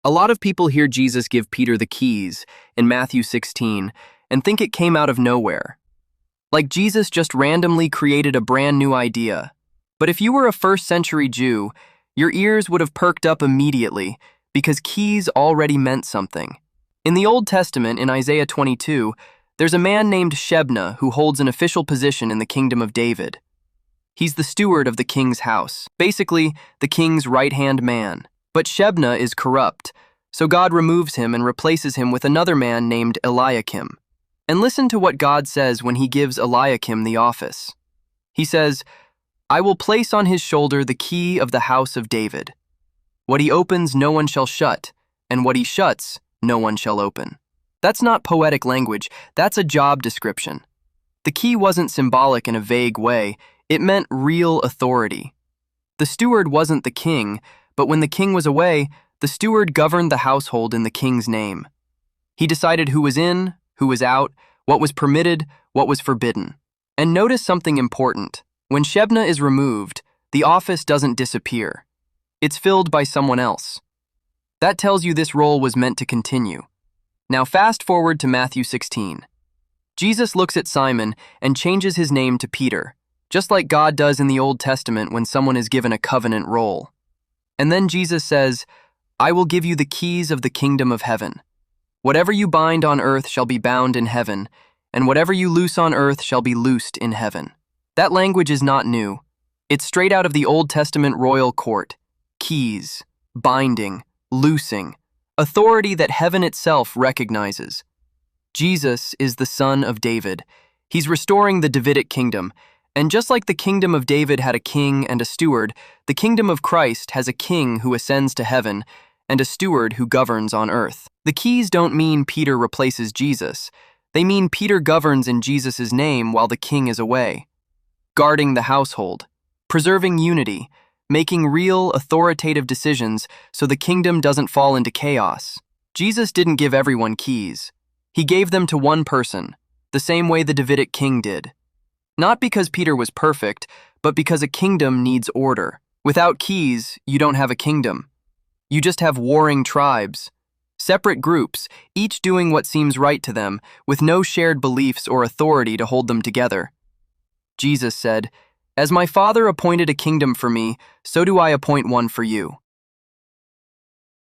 A lot of people hear Jesus give Peter the keys in Matthew 16 and think it came out of nowhere. Like Jesus just randomly created a brand new idea. But if you were a first-century Jew, your ears would have perked up immediately because keys already meant something. In the Old Testament, in Isaiah 22, there's a man named Shebna who holds an official position in the kingdom of David. He's the steward of the king's house, basically the king's right-hand man. But Shebna is corrupt, so God removes him and replaces him with another man named Eliakim. And listen to what God says when he gives Eliakim the office. He says, "I will place on his shoulder the key of the house of David. What he opens no one shall shut, and what he shuts no one shall open." That's not poetic language, that's a job description. The key wasn't symbolic in a vague way, it meant real authority. The steward wasn't the king, but when the king was away, the steward governed the household in the king's name. He decided who was in, who was out, what was permitted, what was forbidden. And notice something important. When Shebna is removed, the office doesn't disappear. It's filled by someone else. That tells you this role was meant to continue. Now fast forward to Matthew 16. Jesus looks at Simon and changes his name to Peter, just like God does in the Old Testament when someone is given a covenant role. And then Jesus says, "I will give you the keys of the kingdom of heaven. Whatever you bind on earth shall be bound in heaven, and whatever you loose on earth shall be loosed in heaven." That language is not new. It's straight out of the Old Testament royal court. Keys, binding, loosing, authority that heaven itself recognizes. Jesus is the son of David. He's restoring the Davidic kingdom. And just like the kingdom of David had a king and a steward, the kingdom of Christ has a king who ascends to heaven and a steward who governs on earth. The keys don't mean Peter replaces Jesus. They mean Peter governs in Jesus' name while the king is away, guarding the household, preserving unity, making real authoritative decisions so the kingdom doesn't fall into chaos. Jesus didn't give everyone keys. He gave them to one person, the same way the Davidic king did. Not because Peter was perfect, but because a kingdom needs order. Without keys, you don't have a kingdom. You just have warring tribes, separate groups, each doing what seems right to them, with no shared beliefs or authority to hold them together. Jesus said, "As my Father appointed a kingdom for me, so do I appoint one for you."